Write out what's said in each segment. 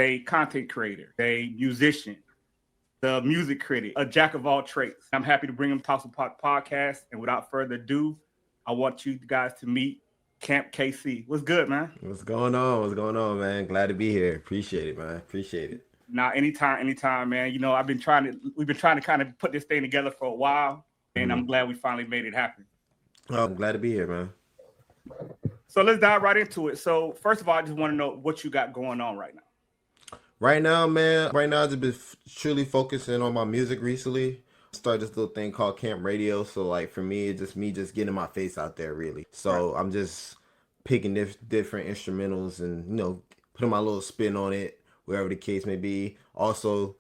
a content creator, a musician, the music critic, a jack of all trades. I'm happy to bring him to Toss Podcast. And without further ado, I want you guys to meet Camp KC. What's good, man? What's going on? What's going on, man? Glad to be here. Appreciate it, man. Appreciate it. Now, anytime, man. You know, we've been trying to kind of put this thing together for a while, and I'm glad we finally made it happen. Oh, I'm glad to be here, man. So let's dive right into it. So first of all, I just want to know what you got going on right now. Right now, man. Right now, I've just been truly focusing on my music recently. Started this little thing called Camp Radio. So, like, for me, it's just me just getting my face out there, really. So I'm just picking different instrumentals and, putting my little spin on it, wherever the case may be. Also,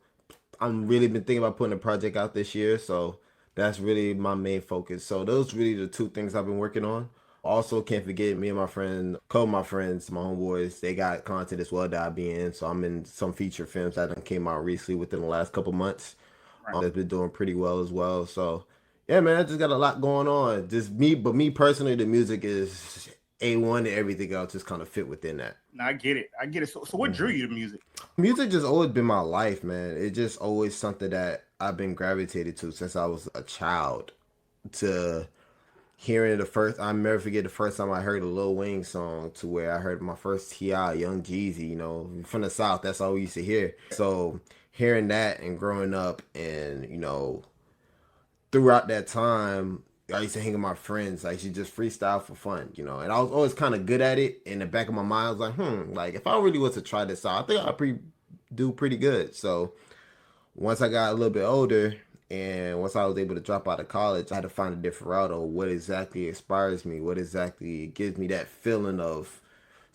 I'm really been thinking about putting a project out this year. So that's really my main focus. So those really the two things I've been working on. Also, can't forget me and my friend, couple of my friends, my homeboys, they got content as well that I be in. So I'm in some feature films that came out recently within the last couple months. That's been doing pretty well as well. So yeah, man, I just got a lot going on. Just me, but me personally, the music is A1 and everything else just kind of fit within that. No, I get it. So what drew you to music? Music just always been my life, man. It's just always something that I've been gravitated to since I was a child. To hearing I'll never forget the first time I heard a Lil Wayne song, to where I heard my first T.I. Young Jeezy, from the South, that's all we used to hear. So hearing that and growing up and, throughout that time, I used to hang with my friends. I used to just freestyle for fun, and I was always kind of good at it. In the back of my mind, I was like, like if I really was to try this out, I think I'd do pretty good. So once I got a little bit older, and once I was able to drop out of college, I had to find a different route on what exactly inspires me, what exactly gives me that feeling of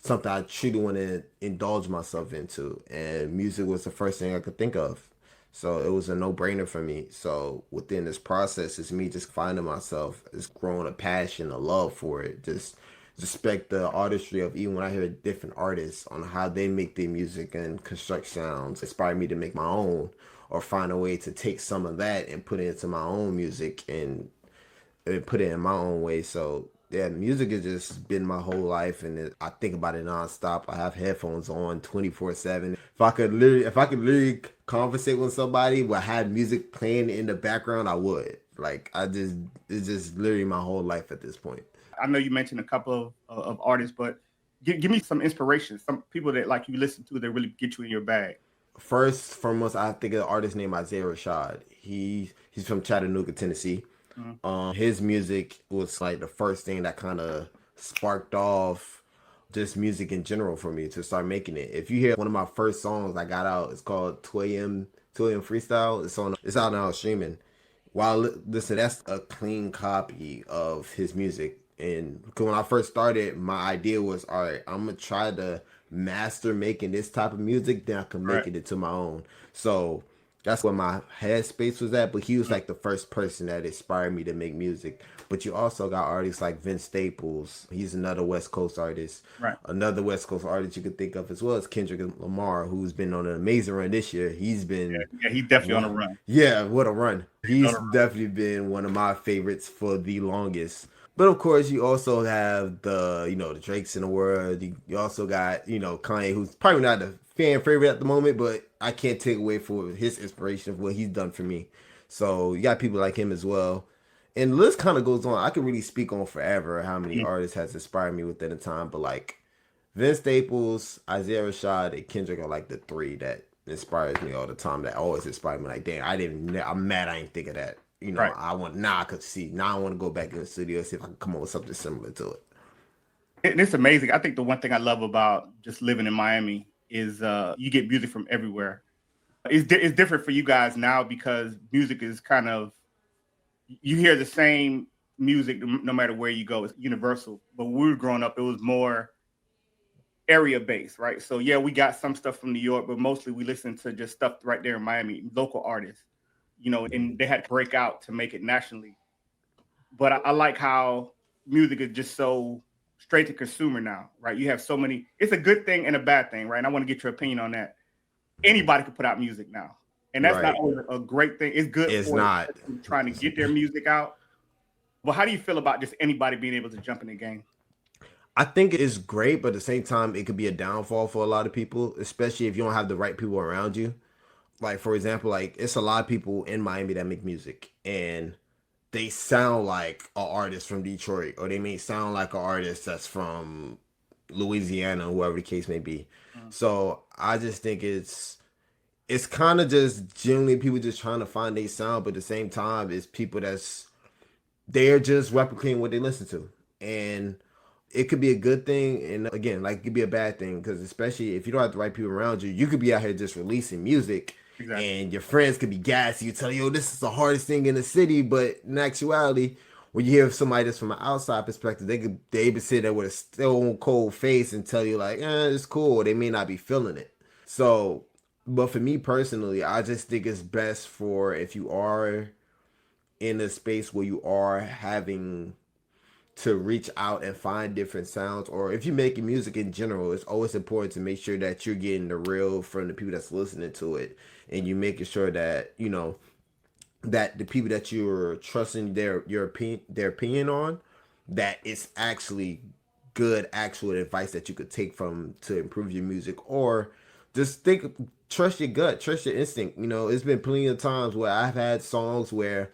something I truly want to indulge myself into. And music was the first thing I could think of. So it was a no-brainer for me. So within this process, it's me just finding myself, just growing a passion, a love for it. Just respect the artistry of, even when I hear different artists on how they make their music and construct sounds, inspire me to make my own, or find a way to take some of that and put it into my own music and put it in my own way. So yeah, music has just been my whole life, and I think about it nonstop. I have headphones on 24/7. If I could literally conversate with somebody but had music playing in the background, I would. It's just literally my whole life at this point. I know you mentioned a couple of artists, but give me some inspiration. Some people that like you listen to that really get you in your bag. First, foremost, I think of an artist named Isaiah Rashad. He's from Chattanooga, Tennessee. His music was like the first thing that kind of sparked off just music in general for me to start making it. If you hear one of my first songs I got out, it's called 2 a.m. Freestyle. It's out now streaming. Listen, that's a clean copy of his music. And when I first started, my idea was, all right, I'm gonna try to master making this type of music, then I can make it into my own. So that's where my headspace was at. But he was like the first person that inspired me to make music. But you also got artists like Vince Staples. He's another West Coast artist. Right. Another West Coast artist you could think of as well as Kendrick Lamar, who's been on an amazing run this year. He's been he's definitely on a run. Yeah, what a run. He's definitely been one of my favorites for the longest. But of course, you also have the Drakes in the world. You also got, Kanye, who's probably not a fan favorite at the moment, but I can't take away from his inspiration of what he's done for me. So you got people like him as well. And the list kind of goes on. I could really speak on forever how many artists has inspired me within a time. But like Vince Staples, Isaiah Rashad, and Kendrick are like the three that inspires me all the time. That always inspire me. Like, damn, I'm mad I didn't think of that. I could see. Now I want to go back in the studio and see if I can come up with something similar to it. And it's amazing. I think the one thing I love about just living in Miami is you get music from everywhere. It's different for you guys now because music is kind of, you hear the same music no matter where you go. It's universal. But when we were growing up, it was more area based, right? So yeah, we got some stuff from New York, but mostly we listened to just stuff right there in Miami, local artists, and they had to break out to make it nationally. But I like how music is just so straight to consumer now, right? You have so many, it's a good thing and a bad thing, right? And I want to get your opinion on that. Anybody can put out music now. And that's not always a great thing. It's good for trying to get their music out. But how do you feel about just anybody being able to jump in the game? I think it's great, but at the same time, it could be a downfall for a lot of people, especially if you don't have the right people around you. Like for example, like it's a lot of people in Miami that make music, and they sound like an artist from Detroit, or they may sound like an artist that's from Louisiana, whoever the case may be. Mm. So I just think it's kind of just generally people just trying to find their sound, but at the same time, it's people that's they're just replicating what they listen to, and it could be a good thing, and again, like it could be a bad thing because especially if you don't have the right people around you, you could be out here just releasing music, Exactly. and your friends could be gassy. You tell you, "Yo, this is the hardest thing in the city," but in actuality, when you hear somebody that's from an outside perspective, they able to sit there with a stone cold face and tell you like, it's cool. They may not be feeling it. So, but for me personally, I just think it's best for if you are in a space where you are having to reach out and find different sounds, or if you're making music in general, it's always important to make sure that you're getting the real from the people that's listening to it, and you making sure that that the people that you're trusting their opinion on, that it's actually good actual advice that you could take from to improve your music, or just think trust your gut, trust your instinct. It's been plenty of times where I've had songs where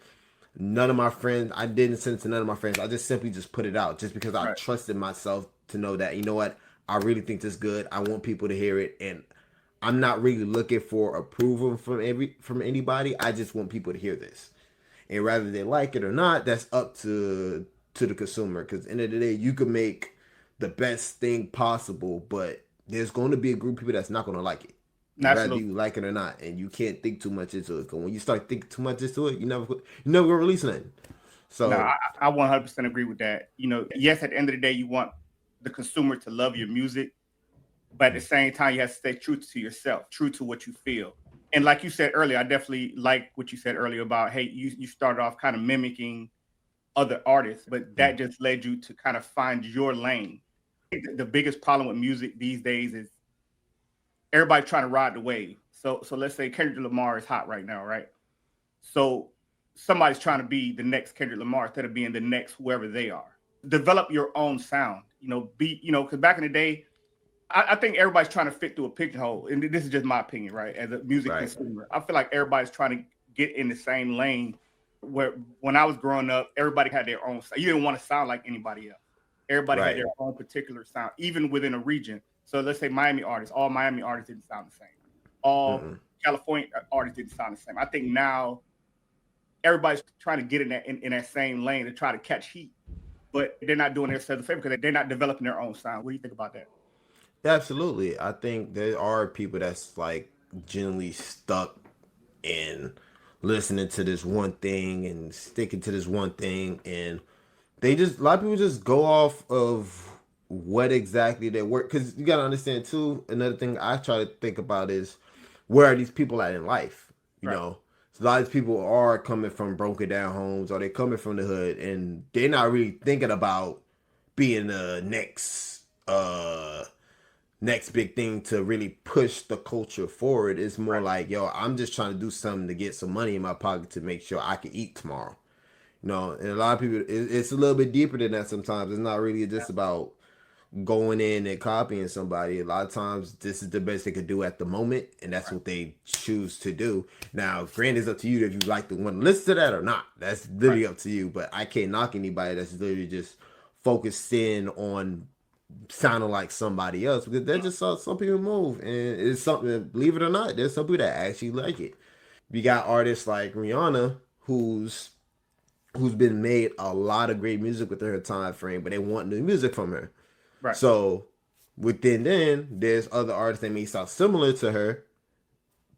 none of my friends, I didn't send it to none of my friends. I just simply just put it out just because I Right. trusted myself to know that, you know what, I really think this is good. I want people to hear it. And I'm not really looking for approval from anybody. I just want people to hear this. And whether they like it or not, that's up to the consumer. Because at the end of the day, you can make the best thing possible, but there's going to be a group of people that's not going to like it, whether Absolutely. you like it or not, and you can't think too much into it. Because when you start thinking too much into it, you never gonna release nothing. No, So I 100% agree with that. Yes, at the end of the day, you want the consumer to love your music, but at the same time, you have to stay true to yourself, true to what you feel. And like you said earlier, I definitely like what you said earlier about, hey, you started off kind of mimicking other artists, but that just led you to kind of find your lane. I think the biggest problem with music these days is everybody trying to ride the wave. So let's say Kendrick Lamar is hot right now, right? So somebody's trying to be the next Kendrick Lamar instead of being the next whoever they are. Develop your own sound. Because back in the day, I think everybody's trying to fit through a pigeonhole, and this is just my opinion, right? As a music right, consumer, I feel like everybody's trying to get in the same lane. Where when I was growing up, everybody had their own. You didn't want to sound like anybody else. Everybody had right, their own particular sound, even within a region. So let's say Miami artists, all Miami artists didn't sound the same. All mm-mm. California artists didn't sound the same. I think now everybody's trying to get in that same lane to try to catch heat, but they're not doing themselves a favor because they're not developing their own sound. What do you think about that? Absolutely. I think there are people that's like generally stuck in listening to this one thing and sticking to this one thing, and they just a lot of people just go off of what exactly they work, because you got to understand too, another thing I try to think about is where are these people at in life, Right. so a lot of people are coming from broken down homes, or they coming from the hood, and they're not really thinking about being the next big thing to really push the culture forward. It's more Right. like, yo, I'm just trying to do something to get some money in my pocket to make sure I can eat tomorrow. And a lot of people, it's a little bit deeper than that sometimes. It's not really Yeah. just about going in and copying somebody. A lot of times, this is the best they could do at the moment, and that's Right. what they choose to do. Now, granted, it's up to you if you like to want to listen to that or not. That's Right. literally up to you. But I can't knock anybody that's literally just focused in on sounding like somebody else, because that's just how some people move, and it's something. Believe it or not, there's some people that actually like it. We got artists like Rihanna, who's been made a lot of great music within her time frame, but they want new music from her. Right. So within then, there's other artists that may sound similar to her.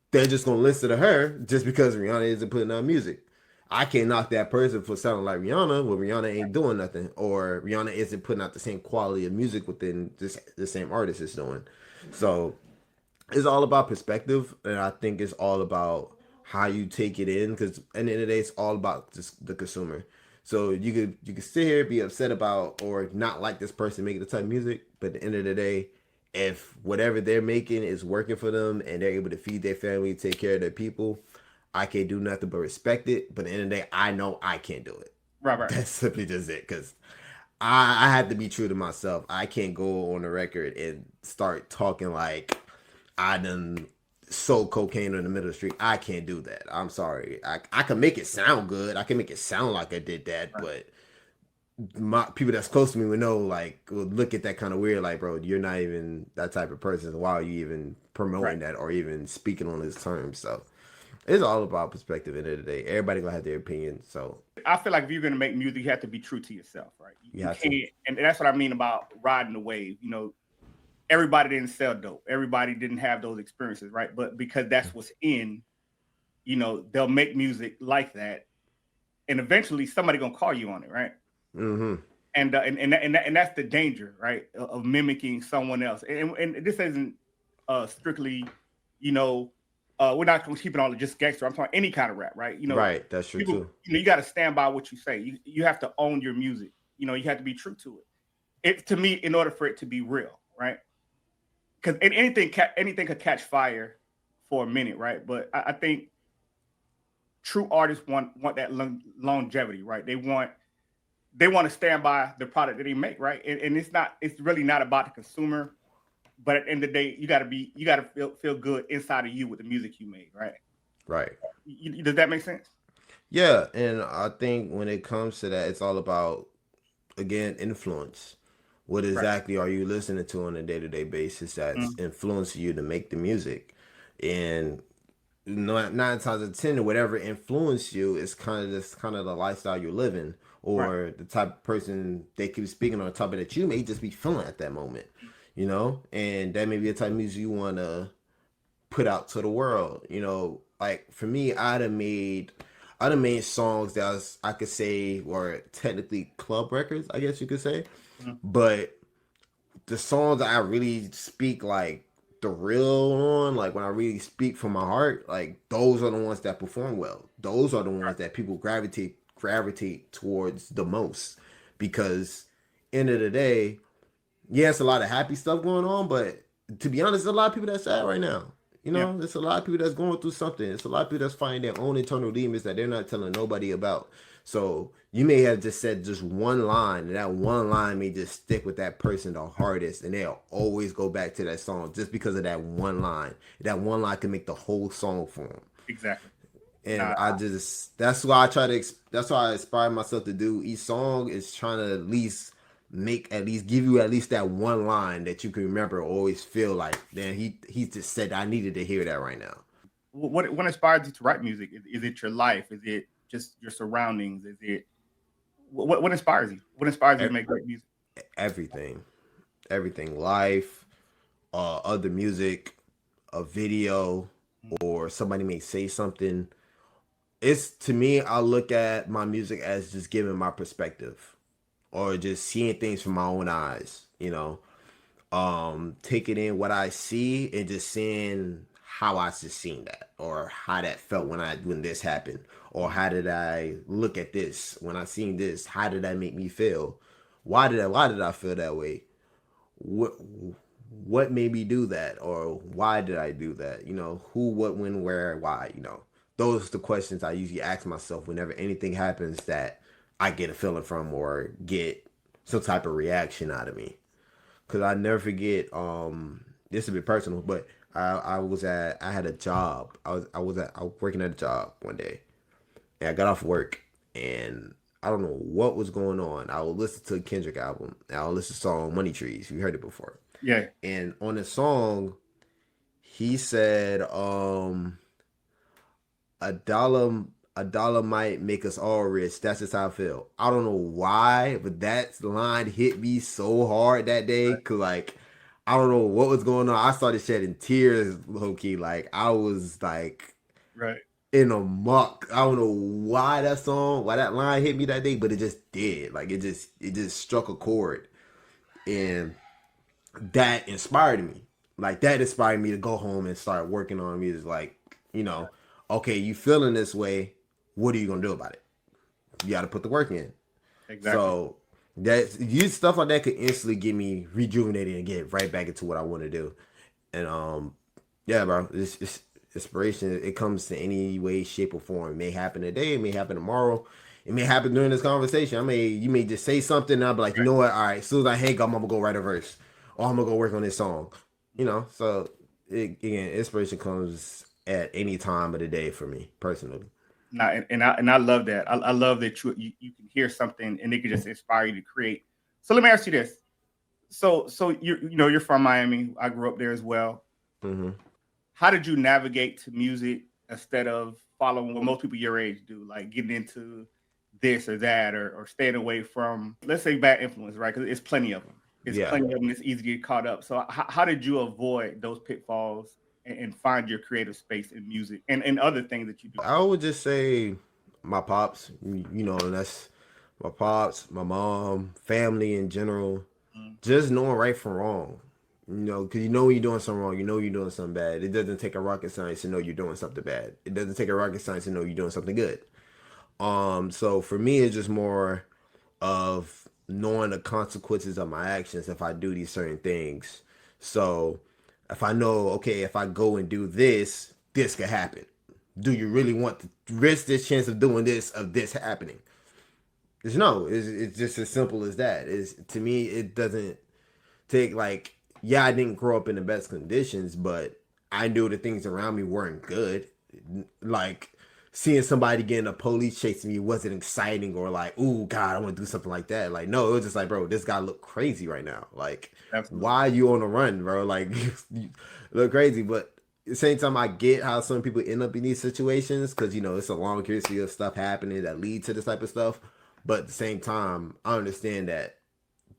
They're just gonna listen to her just because Rihanna isn't putting out music. I can't knock that person for sounding like Rihanna when Rihanna ain't doing nothing, or Rihanna isn't putting out the same quality of music within the same artist is doing. So it's all about perspective, and I think it's all about how you take it in. Because at the end of the day, it's all about just the consumer. So you could sit here be upset about or not like this person making the type of music, but at the end of the day, if whatever they're making is working for them and they're able to feed their family, take care of their people, I can't do nothing but respect it. But at the end of the day, I know I can't do it. Right. Right. That's simply just it. Because I have to be true to myself. I can't go on the record and start talking like I done sold cocaine in the middle of the street. I can't do that. I'm sorry. I can make it sound good. I can make it sound like I did that, Right. but my people that's close to me would know, like, would look at that kind of weird, like, bro, you're not even that type of person. Why are you even Right. promoting that or even speaking on those terms? So it's all about perspective. At the end of the day, everybody gonna have their opinion. So I feel like if you're gonna make music, you have to be true to yourself, right? you You have to. can't, and that's what I mean about riding the wave. Everybody didn't sell dope. Everybody didn't have those experiences, right? But because that's what's in, they'll make music like that, and eventually somebody gonna call you on it, right? Mm-hmm. And that's the danger, right, of mimicking someone else. And this isn't strictly, we're not going to keep it on just gangster. I'm talking any kind of rap, right? Right. That's true People, too. you got to stand by what you say. You have to own your music. You have to be true to it. It to me, in order for it to be real, right? Because anything could catch fire for a minute, right? But I think true artists want that longevity, right? They want to stand by the product that they make, right? And it's really not about the consumer, but at the end of the day, you gotta feel good inside of you with the music you made, right? Right. Does that make sense? Yeah, and I think when it comes to that, it's all about, again, influence. What Right. exactly are you listening to on a day-to-day basis that's Mm, influencing you to make the music? And nine times out of ten, whatever influenced you is kind of the lifestyle you're living, right. or the type of person they keep speaking on the topic that you may just be feeling at that moment, you know. And that may be the type of music you want to put out to the world. Like for me, I'd have made songs that I could say were technically club records, I guess you could say, Mm, but the songs that I really speak like the real on, like when I really speak from my heart, like those are the ones that perform well. Those are the ones that people gravitate towards the most, because end of the day, yeah, it's a lot of happy stuff going on, but to be honest, there's a lot of people that's sad right now. yeah. There's a lot of people that's going through something. It's a lot of people that's finding their own internal demons that they're not telling nobody about. So you may have just said just one line, and that one line may just stick with that person the hardest, and they'll always go back to that song just because of that one line. That one line can make the whole song for them. Exactly. And Nah. that's why I inspire myself to do each song, is trying to at least give you at least that one line that you can remember, always feel like, then he just said I needed to hear that right now. What inspires you to write music? Is it your life? Is it just your surroundings? Is it what inspires you? What inspires you to E- make great music? Everything, everything, life, other music, a video, Mm, or somebody may say something. It's, to me, I look at my music as just giving my perspective, or just seeing things from my own eyes, taking in what I see and just seeing how I just seen that, or how that felt when this happened, or how did I look at this when I seen this, how did that make me feel, why did I feel that way, what what made me do that, or why did I do that, who, what, when, where, why, those are the questions I usually ask myself whenever anything happens that I get a feeling from, or get some type of reaction out of me. Cause I never forget. This is a bit personal, but I had a job. I was working at a job one day, and I got off work, and I don't know what was going on. I would listen to a Kendrick album. And I would listen to the song Money Trees. You heard it before. yeah. And on the song, he said, a dollar a dollar might make us all rich. That's just how I feel. I don't know why, but that line hit me so hard that day. Cause like, I don't know what was going on. I started shedding tears, low key. Like I was like Right. in a muck. I don't know why that line hit me that day, but it just did. Like it just struck a chord, and that inspired me. Like that inspired me to go home and start working on music. Like, okay, you feeling this way, what are you gonna do about it? You got to put the work in. Exactly. So stuff like that could instantly get me rejuvenated and get right back into what I want to do. And yeah, bro, it's inspiration. It comes to any way, shape, or form. It may happen today, it may happen tomorrow. It may happen during this conversation. You may just say something, and I'll be like, you know what? All right, as soon as I hang up, I'm gonna go write a verse, or I'm gonna go work on this song. You know, so again, inspiration comes at any time of the day for me personally. Nah, and I love that. I love that you can hear something and it can just inspire you to create. So let me ask you this. So you're from Miami. I grew up there as well. Hmm. How did you navigate to music instead of following what most people your age do, like getting into this or that, or staying away from, let's say, bad influence, right? Because it's plenty of them. It's Yeah, plenty of them. It's easy to get caught up. So how did you avoid those pitfalls and find your creative space in music and other things that you do? I would just say my pops. You know, that's my pops, my mom, family in general. Mm, Just knowing right from wrong. You know, because you know when you're doing something wrong, you know you're doing something bad. It doesn't take a rocket science to know you're doing something bad. It doesn't take a rocket science to know you're doing something good. So for me, it's just more of knowing the consequences of my actions if I do these certain things. So if I know, okay, if I go and do this, this could happen. Do you really want to risk this chance of doing this, of this happening? There's no. It's just as simple as that. Is to me, it doesn't take like, yeah, I didn't grow up in the best conditions, but I knew the things around me weren't good. Like seeing somebody getting a police chasing me wasn't exciting or like, ooh, God, I want to do something like that. Like, no, it was just like, bro, this guy look crazy right now. Like, absolutely. why are you on the run, bro? Like, you look crazy. But at the same time, I get how some people end up in these situations because, you know, it's a long history of stuff happening that lead to this type of stuff. But at the same time, I understand that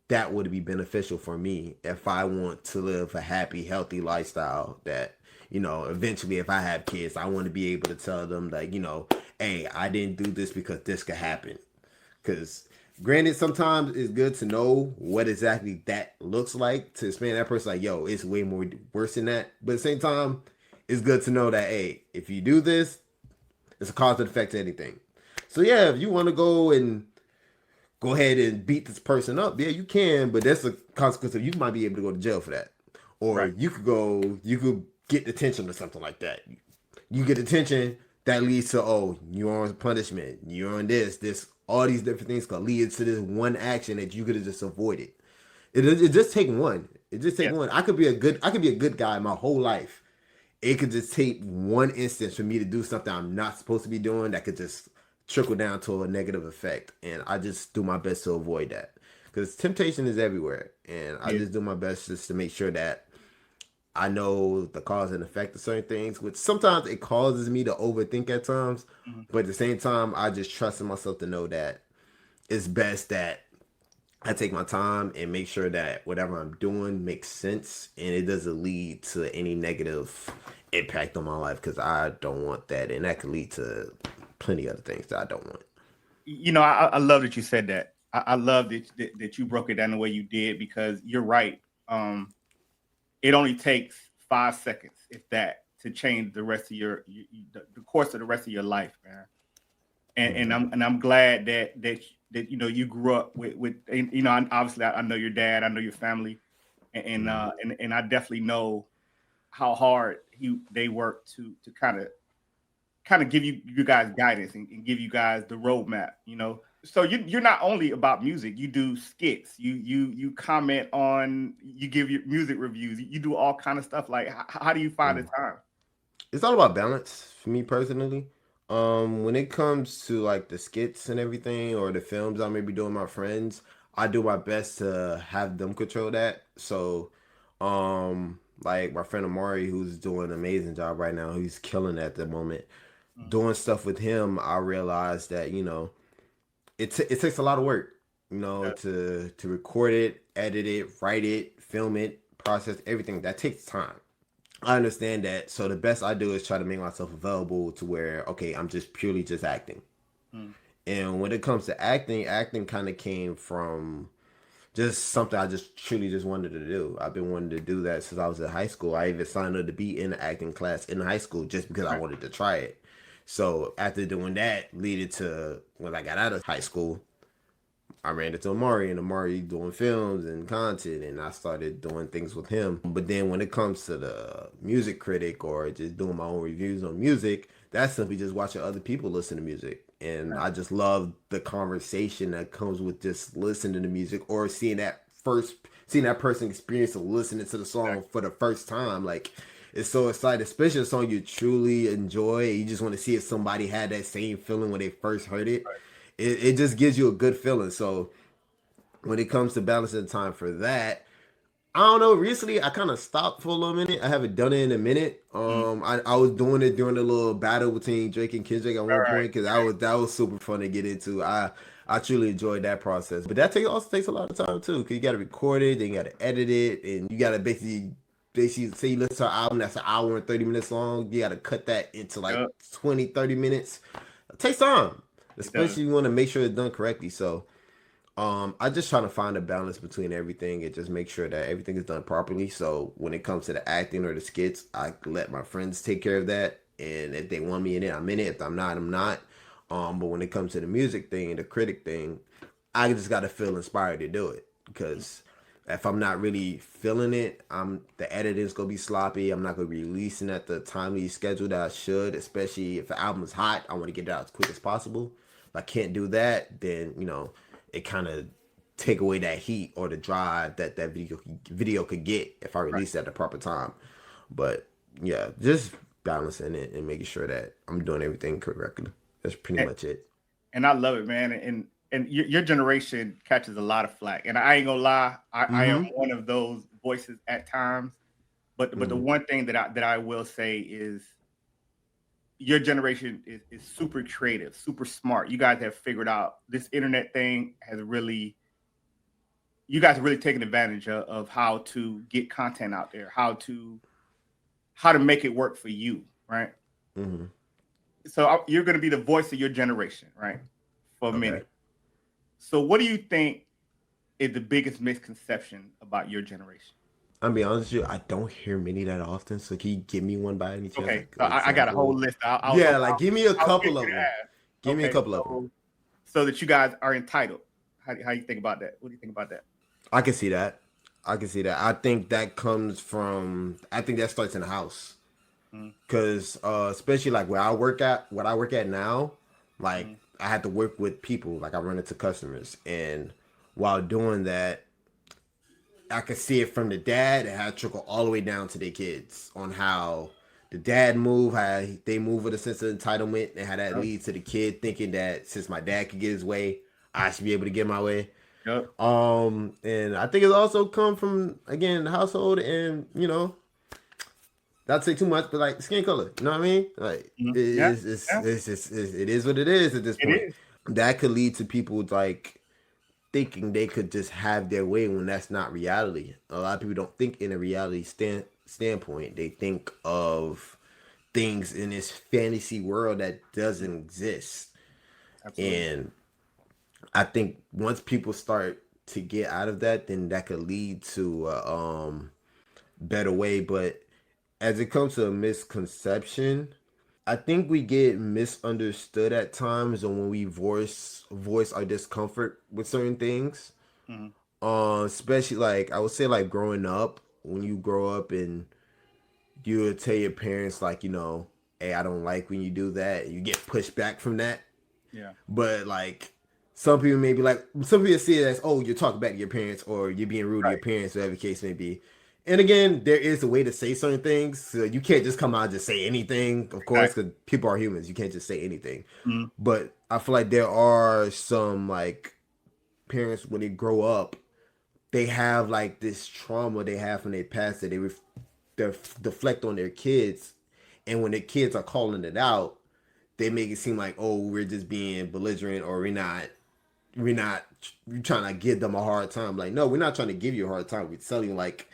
that would be beneficial for me if I want to live a happy, healthy lifestyle. That, you know, eventually if I have kids, I want to be able to tell them like, you know, hey, I didn't do this because this could happen. Because granted, sometimes it's good to know what exactly that looks like to explain to that person like, yo, it's way more worse than that. But at the same time, it's good to know that, hey, if you do this, it's a cause and effect to anything. So yeah, if you want to go ahead and beat this person up, yeah, you can, but that's a consequence of you might be able to go to jail for that. Or Right. you could get detention or something like that. You get detention, that leads to, oh, you're on punishment, you're on this, all these different things could lead to this one action that you could have just avoided. It just take one. It just take Yes. one. I could be a good guy my whole life. It could just take one instance for me to do something I'm not supposed to be doing that could just trickle down to a negative effect. And I just do my best to avoid that because temptation is everywhere. And I Yeah. just do my best just to make sure that I know the cause and effect of certain things, which sometimes it causes me to overthink at times. Mhm. But at the same time, I just trust in myself to know that it's best that I take my time and make sure that whatever I'm doing makes sense and it doesn't lead to any negative impact on my life because I don't want that. And that could lead to plenty of other things that I don't want. I love that you said that. I love that you broke it down the way you did because you're right. It only takes 5 seconds, if that, to change the rest of the course of the rest of your life, man. Hmm. And I'm glad that you grew up with and, obviously I know your dad, I know your family, Hmm. and I definitely know how hard they work to kind of give you guys guidance and give you guys the roadmap. So you're not only about music. You do skits. You comment on. You give your music reviews. You do all kind of stuff. Like how do you find the time? It's all about balance for me personally. When it comes to like the skits and everything or the films I may be doing with my friends, I do my best to have them control that. So, like my friend Amari, who's doing an amazing job right now, he's killing it at the moment. Mm, Doing stuff with him, I realized that it takes a lot of work, yeah, to record it, edit it, write it, film it, process everything. That takes time. I understand that. So the best I do is try to make myself available to where, okay, I'm just purely just acting. mm, And when it comes to acting, acting kind of came from just something I just truly just wanted to do. I've been wanting to do that since I was in high school. I even signed up to be in the acting class in high school just because I right. wanted to try it. So after doing that, leaded to when I got out of high school, I ran into Amari and Amari doing films and content, and I started doing things with him. But then when it comes to the music critic or just doing my own reviews on music, that's simply just watching other people listen to music. and I just love the conversation that comes with just listening to music or seeing that person experience of listening to the song Exactly. for the first time. Like it's so exciting, especially a song you truly enjoy. You just want to see if somebody had that same feeling when they first heard it. Right. It just gives you a good feeling. So when it comes to balancing time for that, I don't know. Recently, I kind of stopped for a little minute. I haven't done it in a minute. Mm. I was doing it during the little battle between Drake and Kendrick at All one right. point because that was super fun to get into. I truly enjoyed that process, but also takes a lot of time too because you got to record it, then you got to edit it, and you got to basically say you listen to an album that's an hour and 30 minutes long. You got to cut that into like Yep. 20-30 minutes. It takes time, It does. especially if you want to make sure it's done correctly. So. I just try to find a balance between everything and just make sure that everything is done properly. So when it comes to the acting or the skits, I let my friends take care of that. And if they want me in it, I'm in it. If I'm not, I'm not. But when it comes to the music thing and the critic thing, I just gotta feel inspired to do it. Because if I'm not really feeling it, the editing's gonna be sloppy. I'm not gonna be releasing at the timely schedule that I should, especially if the album is hot. I want to get it out as quick as possible. If I can't do that, then it kind of take away that heat or the drive that video could get if I Right. release it at the proper time. But yeah, just balancing it and making sure that I'm doing everything correctly. That's pretty And, much it. and I love it, man. And your generation catches a lot of flack. And I ain't gonna lie, I am Mm-hmm. one of those voices at times. But the Mm-hmm. one thing that I will say is your generation is super creative, super smart. You guys have figured out this internet thing has really you guys have really taken advantage of how to get content out there, how to make it work for you, right? Mm-hmm. So you're going to be the voice of your generation, right? For a Okay. minute. So what do you think is the biggest misconception about your generation? I'll be honest with you, I don't hear many that often. So can you give me one by any chance, Okay, like so an I got a whole example? list. Yeah, like give me a I'll get couple you of to them. ask. Give me a Okay, couple of them. so that you guys are entitled. How you think about that? What do you think about that? I can see that. I can see that. I think that comes from. I think that starts in the house. Mm, Cause especially like where I work at, what I work at now, like mm, I had to work with people, like I run into customers, and while doing that, I could see it from the dad and how it trickle all the way down to their kids on how the dad move, how they move with a sense of entitlement, and how that yep, leads to the kid thinking that since my dad could get his way, I should be able to get my way. yep, And I think it's also come from again the household and not to say too much, but like skin color. You know what I mean? Like mm, yeah, yeah, it is what it is at this it point. is. That could lead to people like thinking they could just have their way when that's not reality. A lot of people don't think in a reality standpoint. They think of things in this fantasy world that Mm, doesn't exist. absolutely. And I think once people start to get out of that, then that could lead to better way. But as it comes to a misconception, I think we get misunderstood at times, and when we voice our discomfort with certain things, Mhm. especially like I would say like growing up, when you grow up and you would tell your parents like hey, I don't like when you do that, you get pushed back from that. Yeah, But like some people see it as, oh, you're talking back to your parents or you're being rude to your right, parents, whatever the case may be. And again, there is a way to say certain things. So you can't just come out and just say anything, of course, exactly. because people are humans. You can't just say anything. Mhm. But I feel like there are some like parents when they grow up, they have like this trauma they have from their past that they deflect on their kids. And when their kids are calling it out, they make it seem like, oh, we're just being belligerent or we're trying to give them a hard time. Like, no, we're not trying to give you a hard time. We're telling you like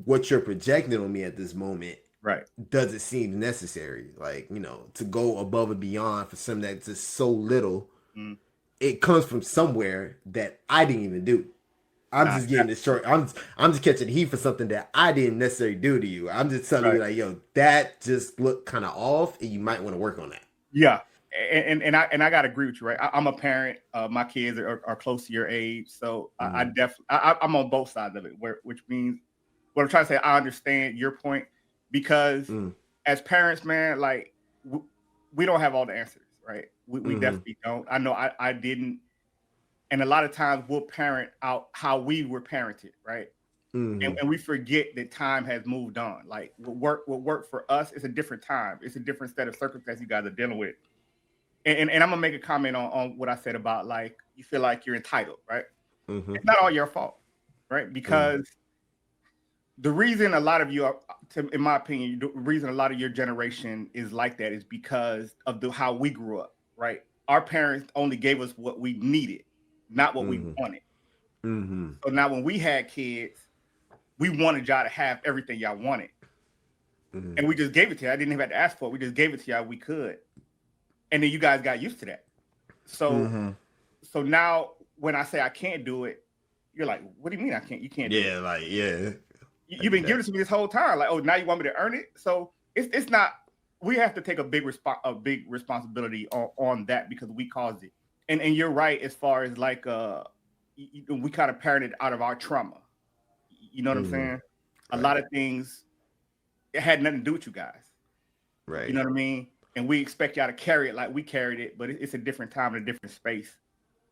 what you're projecting on me at this moment Right. doesn't seem necessary. Like, to go above and beyond for something that's just so little, Mm. it comes from somewhere that I didn't even do. I'm Nah, just getting this short. I'm just catching heat for something that I didn't necessarily do to you. I'm just telling you right. like, yo, that just looked kind of off, and you might want to work on that. Yeah, and I got to agree with you, right? I'm a parent. My kids are close to your age, so I Mm-hmm. definitely I'm on both sides of it. Which means what I'm trying to say. I understand your point because Mm. as parents, man, like we don't have all the answers, right? We Mm-hmm. definitely don't. I know I didn't, and a lot of times we'll parent out how we were parented, right? Mm-hmm. And we forget that time has moved on. Like what worked for us is a different time. It's a different set of circumstances you guys are dealing with. And I'm gonna make a comment on what I said about like you feel like you're entitled, right? Mm-hmm. It's not all your fault, right? Mm-hmm. Because the reason a lot of you are, in my opinion, the reason a lot of your generation is like that is because of how we grew up, right? Our parents only gave us what we needed, not what we Mm-hmm. wanted. Mm-hmm. So now when we had kids, we wanted y'all to have everything y'all wanted. Mm-hmm. And we just gave it to you. I didn't even have to ask for it. We just gave it to y'all. We could. And then you guys got used to that. So Mm-hmm. so now when I say I can't do it, you're like, what do you mean I can't? You can't do it? Yeah, like yeah, I You've get been giving that. it to me this whole time. Like, oh, now you want me to earn it? So it's not. We have to take a big responsibility on that because we caused it. And you're right as far as like we kind of parented out of our trauma. You know what I'm Mm-hmm. saying? A lot Right. of things it had nothing to do with you guys. You Right. know what I mean? And we expect y'all to carry it like we carried it, but it's a different time and a different space.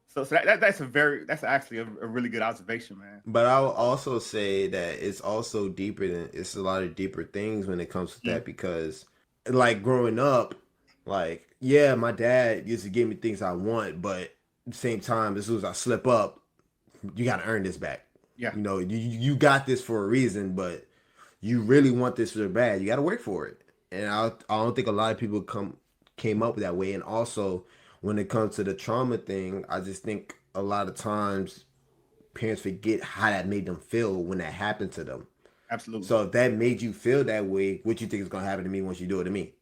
So that's actually a really good observation, man. But I'll also say that it's also deeper than it's a lot of deeper things when it comes to Mm, that because like growing up, like yeah, my dad used to give me things I want, but at the same time, as soon as I slip up, you gotta earn this back. yeah, You know, you got this for a reason, but you really want this so bad, you gotta work for it. And I don't think a lot of people came up that way. And also when it comes to the trauma thing, I just think a lot of times parents forget how that made them feel when that happened to them. absolutely, So if that made you feel that way, what you think is gonna happen to me once you do it to me?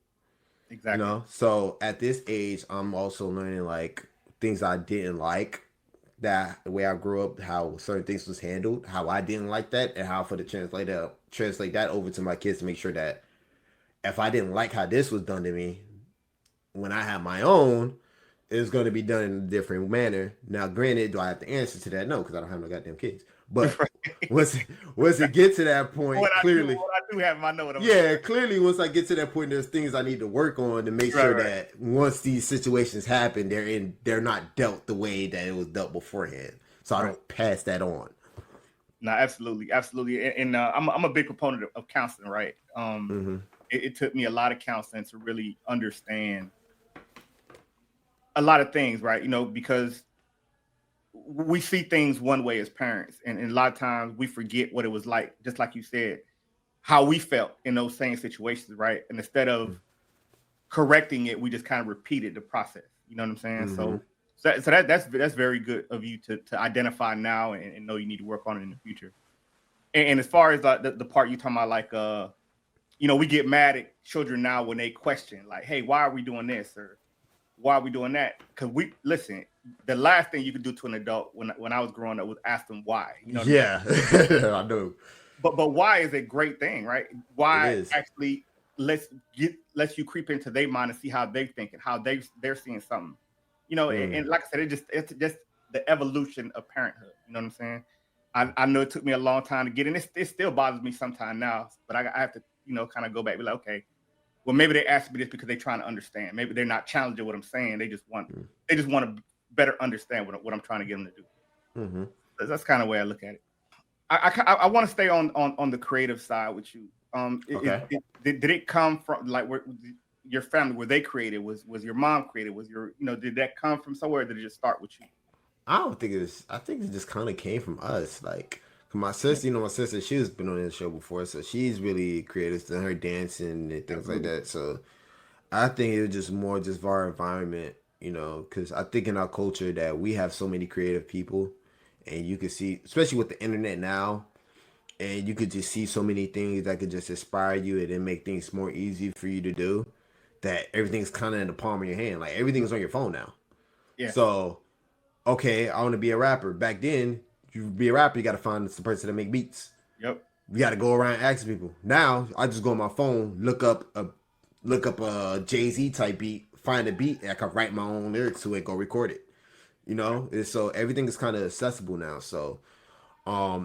You exactly. know? So at this age, I'm also learning like things I didn't like, that the way I grew up, how certain things was handled, how I didn't like that, and how for the translate that over to my kids to make sure that if I didn't like how this was done to me, when I have my own, it's going to be done in a different manner. Now, granted, do I have to answer to that? No, because I don't have no goddamn kids. But once once it get to that point, clearly, What I do have, I know what I'm gonna do. yeah, clearly, once I get to that point, there's things I need to work on to make Right, sure right, that once these situations happen, they're not dealt the way that it was dealt beforehand. So I right. don't pass that on. No, absolutely, absolutely. And I'm a big proponent of counseling, right? Mm-hmm. It took me a lot of counseling to really understand a lot of things, right? You know, because we see things one way as parents, and a lot of times we forget what it was like, just like you said, how we felt in those same situations, right? And instead of correcting it, we just kind of repeated the process. You know what I'm saying? Mm-hmm. That's very good of you to identify now and know you need to work on it in the future. And as far as the part you talking about, like you know, we get mad at children now when they question, like, "Hey, why are we doing this?" or "Why are we doing that?" Because we listen. The last thing you could do to an adult when I was growing up was ask them why. You know what I mean? Yeah, I know But why is a great thing, right? it Why is. actually lets you creep into their mind and see how they think and how they're seeing something. You know, Mm. and like I said, it's just the evolution of parenthood. You know what I'm saying? I know it took me a long time to get in. It still bothers me sometimes now, but I have to, you know, kind of go back and be like, okay, well, maybe they asked me this because they're trying to understand. Maybe they're not challenging what I'm saying. They just want to better understand what I'm trying to get them to do. Mm-hmm. That's kind of the way I look at it. I want to stay on the creative side with you. Okay. Did it come from like where your family? Were they creative? Was your mom creative? Was your did that come from somewhere? Or did it just start with you? I don't think it was. I think it just kind of came from us. Like, 'cause my Yeah, sister, my sister, she's been on this show before, so she's really creative in her dancing and things like absolutely. that. So I think it was just more just of our environment, because I think in our culture that we have so many creative people, and you can see, especially with the internet now, and you could just see so many things that could just inspire you and then make things more easy for you to do. That everything's kind of in the palm of your hand, like everything's on your phone now. Yeah. So okay, I want to be a rapper. Back then, you be a rapper, you got to find the person that make beats. Yep. You got to go around asking people. Now, I just go on my phone, look up a Jay Z type beat, find a beat, and I can write my own lyrics to it, go record it. So everything is kind of accessible now. So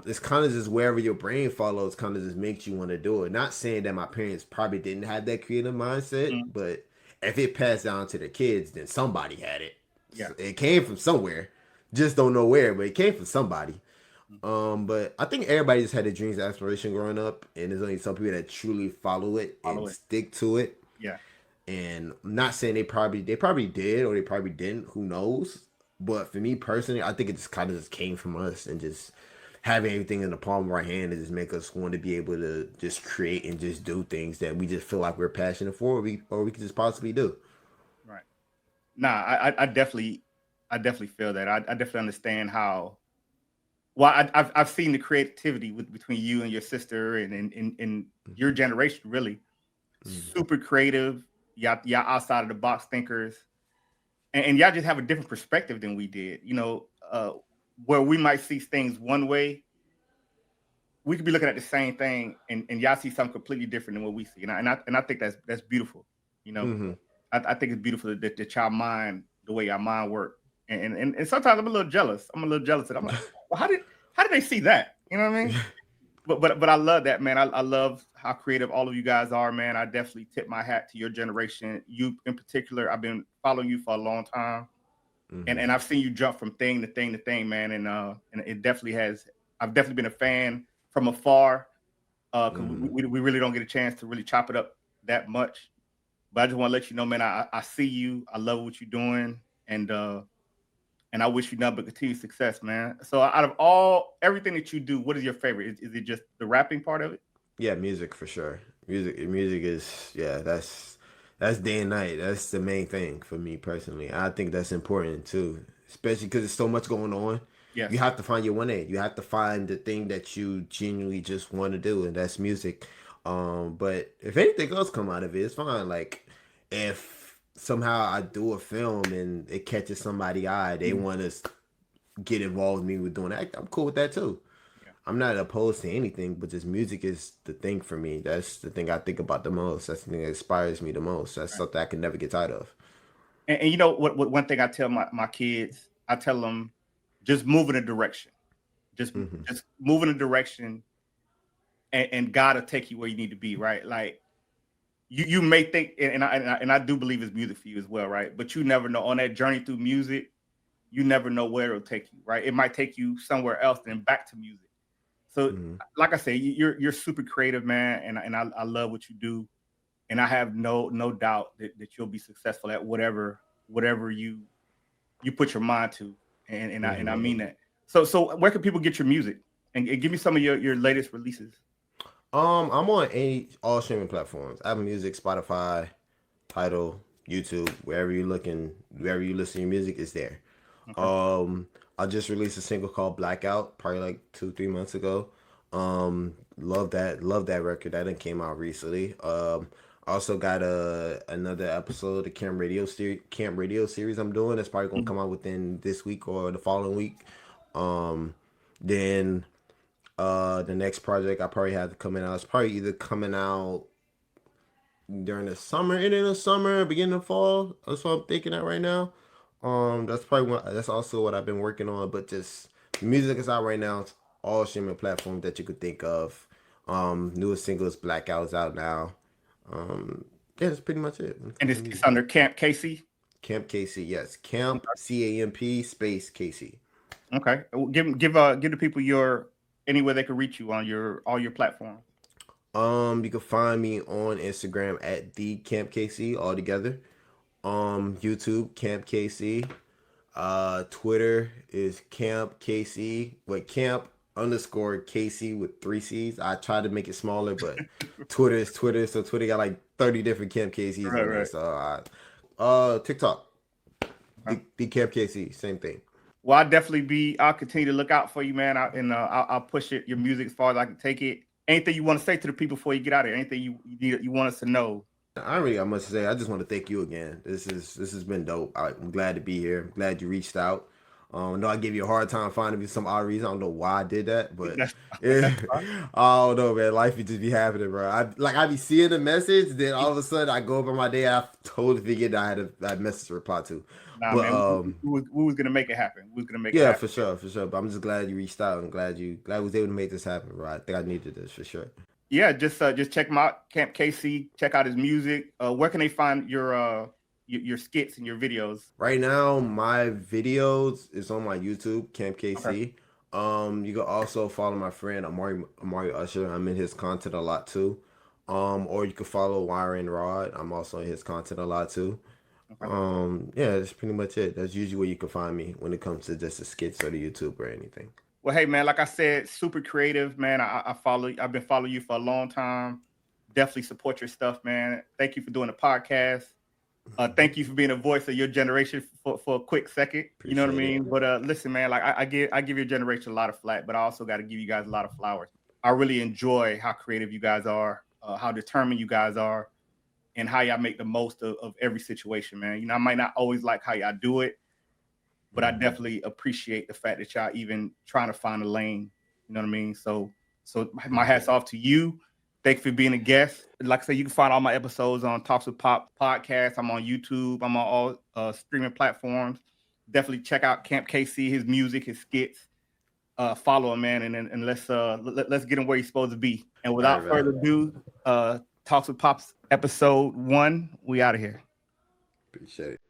it's kind of just wherever your brain follows, kind of just makes you want to do it. Not saying that my parents probably didn't have that creative mindset, Mhm. but if it passed down to the kids, then somebody had it. Yeah. It came from somewhere. Just don't know where, but it came from somebody. Mhm. But I think everybody just had a dreams and aspiration growing up, and there's only some people that truly follow it Follow and it. stick to it. Yeah. And I'm not saying they probably did or they probably didn't. Who knows? But for me personally, I think it just kind of just came from us and just having everything in the palm of our hand and just make us want to be able to just create and just do things that we just feel like we're passionate for, or we could just possibly do. Right. Nah, I definitely feel that. I definitely understand how. Well, I've seen the creativity between you and your sister, and in your generation, really Mm-hmm. super creative. Y'all outside of the box thinkers, and y'all just have a different perspective than we did. Where we might see things one way, we could be looking at the same thing, and y'all see something completely different than what we see. And I think that's beautiful. You know, Mm-hmm. I think it's beautiful that y'all mind the way y'all mind work. And sometimes I'm a little jealous. And I'm like, well, how did they see that? You know what I mean? But I love that, man. I love how creative all of you guys are, man. I definitely tip my hat to your generation. You in particular, I've been following you for a long time, and Mm-hmm. and I've seen you jump from thing to thing to thing, man. And it definitely has. I've definitely been a fan from afar, because Mm-hmm. we really don't get a chance to really chop it up that much. But I just want to let you know, man. I see you. I love what you're doing, and I wish you nothing but continued success, man. So out of everything that you do, what is your favorite? Is it just the rapping part of it? Yeah, music for sure. Music is, yeah. That's day and night. That's the main thing for me personally. I think that's important too, especially because there's so much going on. You Yes. have to find your 1A. You have to find the thing that you genuinely just want to do, and that's music. But if anything else come out of it, it's fine. Like if somehow I do a film and it catches somebody eye, they Mhm. want to get involved with me with doing that. I'm cool with that too. Yeah. I'm not opposed to anything, but just music is the thing for me. That's the thing I think about the most. That's the thing that inspires me the most. That's Right. something I can never get tired of. And you know what? One thing I tell my kids, I tell them, just move in a direction. Just Hmm. just move in a direction, and God will take you where you need to be. Right. Like you may think, and I do believe it's music for you as well. Right. But you never know on that journey through music. You never know where it'll take you. Right. It might take you somewhere else, then back to music. So, Hmm. like I say, you're super creative, man, and I love what you do, and I have no doubt that you'll be successful at whatever you put your mind to, and I Hmm. mean that. So where can people get your music, and give me some of your latest releases? I'm on any all streaming platforms: Apple Music, Spotify, Tidal, YouTube. Wherever you listen to your music, is there. Okay. Um, I just released a single called Blackout, probably like 2 3 months ago. Love that record. That done came out recently. I also got another episode of the Camp Radio series I'm doing. That's probably gonna Mhm. come out within this week or the following week. Um, then the next project I probably have coming out. It's probably either coming out during the summer, ending of summer, beginning of fall. That's what I'm thinking at right now. That's also what I've been working on. But just music is out right now. It's all streaming platforms that you could think of. Newest single is Blackout's out now. Um, yeah, that's pretty much it when it And comes to it's music. under Camp Casey. Camp KC, yes, Camp CAMP space KC. Okay. Well, give the people your anywhere they can reach you on your all your platforms. You can find me on Instagram at the Camp KC all together. YouTube Camp KC. Twitter is Camp KC with Camp underscore KC with 3 C's. I tried to make it smaller, but Twitter is Twitter, so Twitter got like 30 different Camp KC's Right, on there. right. So TikTok, Okay. the Camp KC, same thing. Well, I'll continue to look out for you, man. I'll push it, your music as far as I can take it. Anything you want to say to the people before you get out of here? Anything you want us to know? I don't really got much to say. I just want to thank you again. This has been dope. I'm glad to be here. I'm glad you reached out. I know I gave you a hard time finding me some odd reason. I don't know why I did that, but That's yeah, that's fine. I don't know, man. Life would just be happening, bro. I be seeing the message, then all of a sudden I go about my day. I totally forget that I had a message to reply to. Nah, But man, we was gonna make it happen. We was gonna make it yeah, happen. for sure, for sure. But I'm just glad you reached out and glad we was able to make this happen, bro. I think I needed this for sure. Yeah, just check him out, Camp KC. Check out his music. Where can they find your skits and your videos? Right now, my videos is on my YouTube, Camp Okay, KC. You can also follow my friend Amari Usher. I'm in his content a lot too. Or you can follow Wire and Rod. I'm also in his content a lot too. okay. Yeah, that's pretty much it. That's usually where you can find me when it comes to just the skits or the YouTube or anything. Well, hey man, like I said, super creative, man. I follow. I've been following you for a long time. Definitely support your stuff, man. Thank you for doing the podcast. Thank you for being a voice of your generation for a quick second. You know what I Appreciate it. mean? But listen, man, like I give your generation a lot of flack, but I also got to give you guys a lot of flowers. I really enjoy how creative you guys are, how determined you guys are, and how y'all make the most of every situation, man. You know, I might not always like how y'all do it, but I definitely appreciate the fact that y'all even trying to find a lane. You know what I mean? So my hats off to you. Thanks for being a guest. Like I said, you can find all my episodes on Talks with Pop podcast. I'm on YouTube. I'm on all streaming platforms. Definitely check out Camp KC, his music, his skits. Follow him, man, and let's get him where he's supposed to be. And All right, without man. further ado, Talks with Pops episode 1. We out of here. Appreciate it.